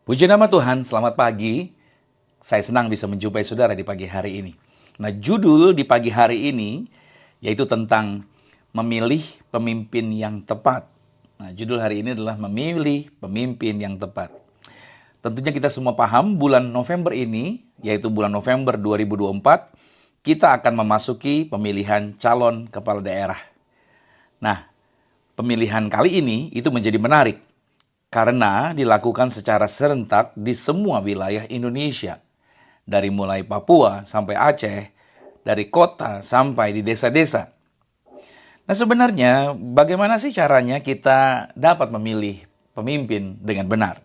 Puji nama Tuhan, selamat pagi. Saya senang bisa menjumpai saudara di pagi hari ini. Nah, judul di pagi hari ini yaitu tentang memilih pemimpin yang tepat. Nah, judul hari ini adalah memilih pemimpin yang tepat. Tentunya kita semua paham bulan November ini, yaitu bulan November 2024, kita akan memasuki pemilihan calon kepala daerah. Nah, pemilihan kali ini itu menjadi menarik karena dilakukan secara serentak di semua wilayah Indonesia. Dari mulai Papua sampai Aceh, dari kota sampai di desa-desa. Nah, sebenarnya bagaimana sih caranya kita dapat memilih pemimpin dengan benar?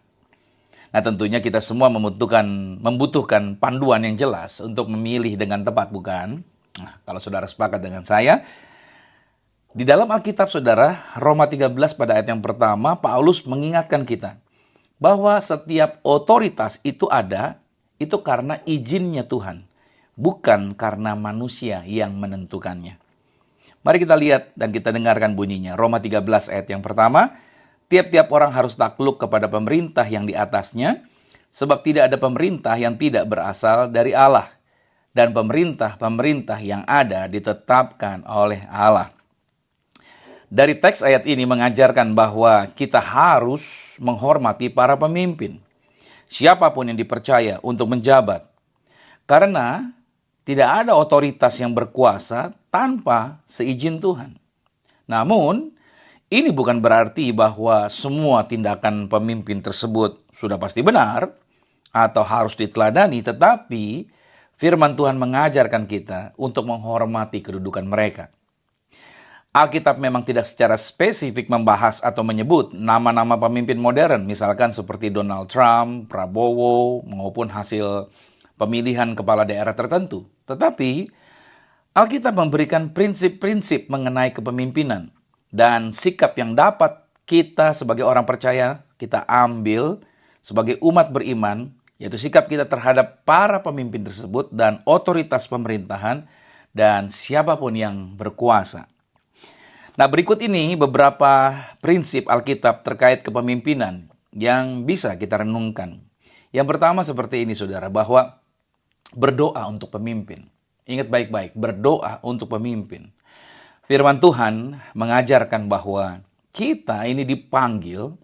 Nah, tentunya kita semua membutuhkan panduan yang jelas untuk memilih dengan tepat, bukan? Nah, kalau saudara sepakat dengan saya, di dalam Alkitab saudara, Roma 13 pada ayat yang pertama, Paulus mengingatkan kita bahwa setiap otoritas itu ada, itu karena izinnya Tuhan, bukan karena manusia yang menentukannya. Mari kita lihat dan kita dengarkan bunyinya. Roma 13 ayat yang pertama, tiap-tiap orang harus takluk kepada pemerintah yang di atasnya, sebab tidak ada pemerintah yang tidak berasal dari Allah, dan pemerintah-pemerintah yang ada ditetapkan oleh Allah. Dari teks ayat ini mengajarkan bahwa kita harus menghormati para pemimpin, siapapun yang dipercaya untuk menjabat. Karena tidak ada otoritas yang berkuasa tanpa seizin Tuhan. Namun, ini bukan berarti bahwa semua tindakan pemimpin tersebut sudah pasti benar atau harus diteladani, tetapi firman Tuhan mengajarkan kita untuk menghormati kedudukan mereka. Alkitab memang tidak secara spesifik membahas atau menyebut nama-nama pemimpin modern, misalkan seperti Donald Trump, Prabowo, maupun hasil pemilihan kepala daerah tertentu. Tetapi, Alkitab memberikan prinsip-prinsip mengenai kepemimpinan dan sikap yang dapat kita sebagai orang percaya kita ambil sebagai umat beriman, yaitu sikap kita terhadap para pemimpin tersebut dan otoritas pemerintahan dan siapapun yang berkuasa. Nah, berikut ini beberapa prinsip Alkitab terkait kepemimpinan yang bisa kita renungkan. Yang pertama seperti ini, saudara, bahwa berdoa untuk pemimpin. Ingat baik-baik, berdoa untuk pemimpin. Firman Tuhan mengajarkan bahwa kita ini dipanggil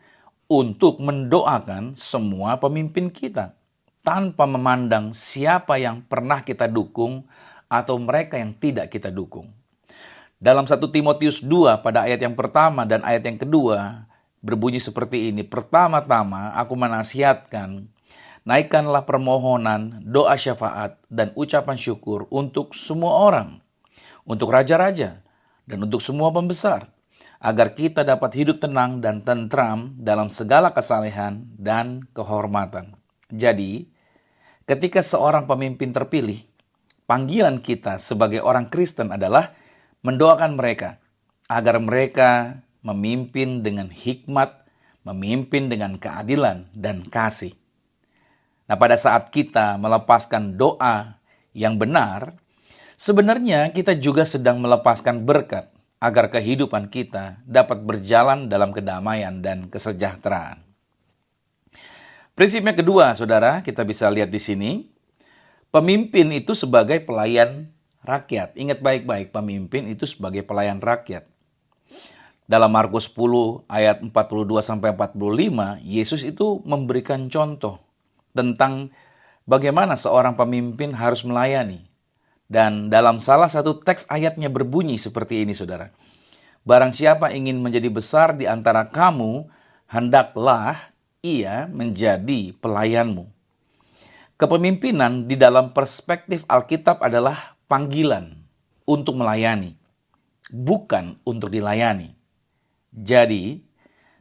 untuk mendoakan semua pemimpin kita, tanpa memandang siapa yang pernah kita dukung atau mereka yang tidak kita dukung. Dalam 1 Timotius 2 pada ayat yang pertama dan ayat yang kedua berbunyi seperti ini. Pertama-tama aku menasihatkan, naikkanlah permohonan, doa syafaat, dan ucapan syukur untuk semua orang, untuk raja-raja, dan untuk semua pembesar, agar kita dapat hidup tenang dan tentram dalam segala kesalehan dan kehormatan. Jadi, ketika seorang pemimpin terpilih, panggilan kita sebagai orang Kristen adalah mendoakan mereka agar mereka memimpin dengan hikmat, memimpin dengan keadilan dan kasih. Nah, pada saat kita melepaskan doa yang benar, sebenarnya kita juga sedang melepaskan berkat agar kehidupan kita dapat berjalan dalam kedamaian dan kesejahteraan. Prinsipnya kedua, saudara, kita bisa lihat di sini. Pemimpin itu sebagai pelayan rakyat. Ingat baik-baik, pemimpin itu sebagai pelayan rakyat. Dalam Markus 10 ayat 42-45, Yesus itu memberikan contoh tentang bagaimana seorang pemimpin harus melayani. Dan dalam salah satu teks ayatnya berbunyi seperti ini, saudara. Barang siapa ingin menjadi besar di antara kamu, hendaklah ia menjadi pelayanmu. Kepemimpinan di dalam perspektif Alkitab adalah panggilan untuk melayani, bukan untuk dilayani. Jadi,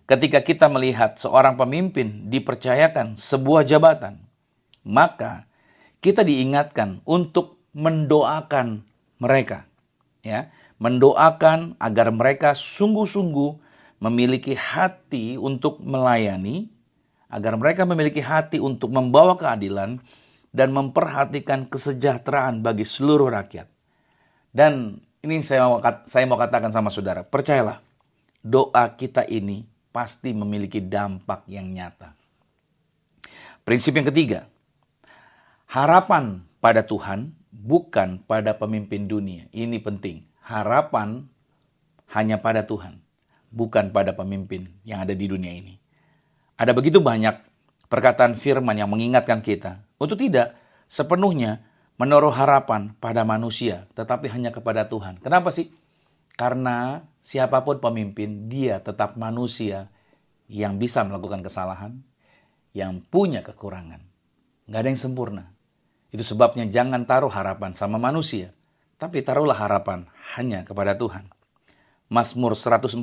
ketika kita melihat seorang pemimpin dipercayakan sebuah jabatan, maka kita diingatkan untuk mendoakan mereka, ya, mendoakan agar mereka sungguh-sungguh memiliki hati untuk melayani, agar mereka memiliki hati untuk membawa keadilan dan memperhatikan kesejahteraan bagi seluruh rakyat. Dan ini saya mau katakan sama saudara, percayalah, doa kita ini pasti memiliki dampak yang nyata. Prinsip yang ketiga, harapan pada Tuhan bukan pada pemimpin dunia. Ini penting. Harapan hanya pada Tuhan, bukan pada pemimpin yang ada di dunia ini. Ada begitu banyak perkataan firman yang mengingatkan kita untuk tidak sepenuhnya menaruh harapan pada manusia, tetapi hanya kepada Tuhan. Kenapa sih? Karena siapapun pemimpin, dia tetap manusia yang bisa melakukan kesalahan, yang punya kekurangan. Nggak ada yang sempurna. Itu sebabnya jangan taruh harapan sama manusia, tapi taruhlah harapan hanya kepada Tuhan. Mazmur 146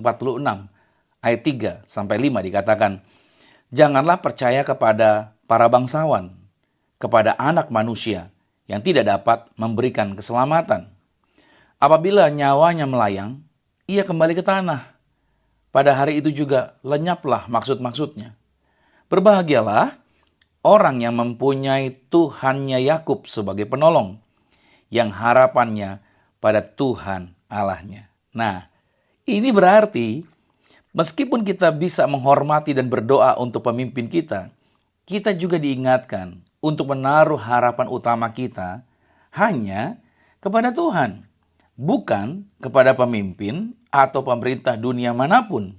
ayat 3-5 dikatakan, janganlah percaya kepada para bangsawan, kepada anak manusia yang tidak dapat memberikan keselamatan. Apabila nyawanya melayang, ia kembali ke tanah. Pada hari itu juga lenyaplah maksud-maksudnya. Berbahagialah orang yang mempunyai Tuhannya Yakub sebagai penolong, yang harapannya pada Tuhan Allahnya. Nah, ini berarti meskipun kita bisa menghormati dan berdoa untuk pemimpin kita, kita juga diingatkan untuk menaruh harapan utama kita hanya kepada Tuhan, bukan kepada pemimpin atau pemerintah dunia manapun.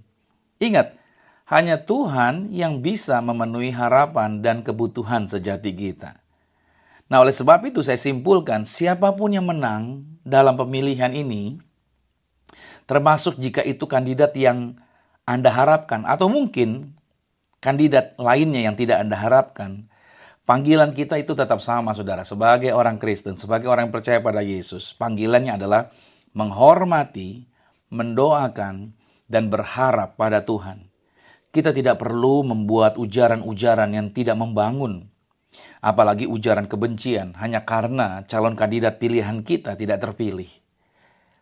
Ingat, hanya Tuhan yang bisa memenuhi harapan dan kebutuhan sejati kita. Nah, oleh sebab itu saya simpulkan, siapapun yang menang dalam pemilihan ini, termasuk jika itu kandidat yang Anda harapkan, atau mungkin kandidat lainnya yang tidak Anda harapkan, panggilan kita itu tetap sama, saudara. Sebagai orang Kristen, sebagai orang yang percaya pada Yesus, panggilannya adalah menghormati, mendoakan, dan berharap pada Tuhan. Kita tidak perlu membuat ujaran-ujaran yang tidak membangun, apalagi ujaran kebencian hanya karena calon kandidat pilihan kita tidak terpilih.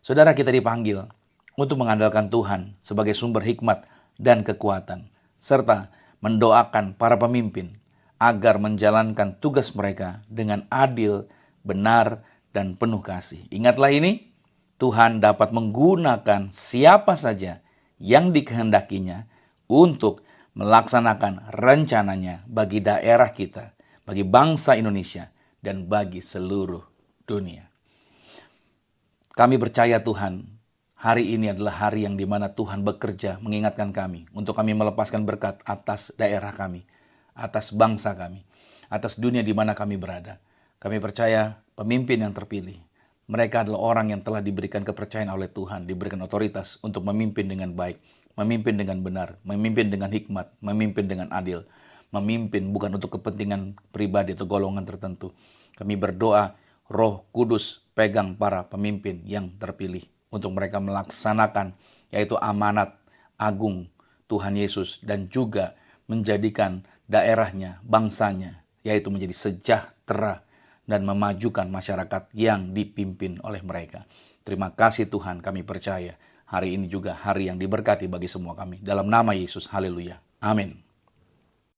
Saudara, kita dipanggil untuk mengandalkan Tuhan sebagai sumber hikmat dan kekuatan, serta mendoakan para pemimpin agar menjalankan tugas mereka dengan adil, benar, dan penuh kasih. Ingatlah ini, Tuhan dapat menggunakan siapa saja yang dikehendakinya untuk melaksanakan rencananya bagi daerah kita, bagi bangsa Indonesia, dan bagi seluruh dunia. Kami percaya Tuhan, hari ini adalah hari yang dimana Tuhan bekerja mengingatkan kami untuk kami melepaskan berkat atas daerah kami, atas bangsa kami, atas dunia di mana kami berada. Kami percaya pemimpin yang terpilih, mereka adalah orang yang telah diberikan kepercayaan oleh Tuhan, diberikan otoritas untuk memimpin dengan baik, memimpin dengan benar, memimpin dengan hikmat, memimpin dengan adil, memimpin bukan untuk kepentingan pribadi atau golongan tertentu. Kami berdoa, Roh Kudus pegang para pemimpin yang terpilih untuk mereka melaksanakan yaitu amanat agung Tuhan Yesus dan juga menjadikan daerahnya, bangsanya, yaitu menjadi sejahtera dan memajukan masyarakat yang dipimpin oleh mereka. Terima kasih Tuhan, kami percaya hari ini juga hari yang diberkati bagi semua kami. Dalam nama Yesus, haleluya. Amin.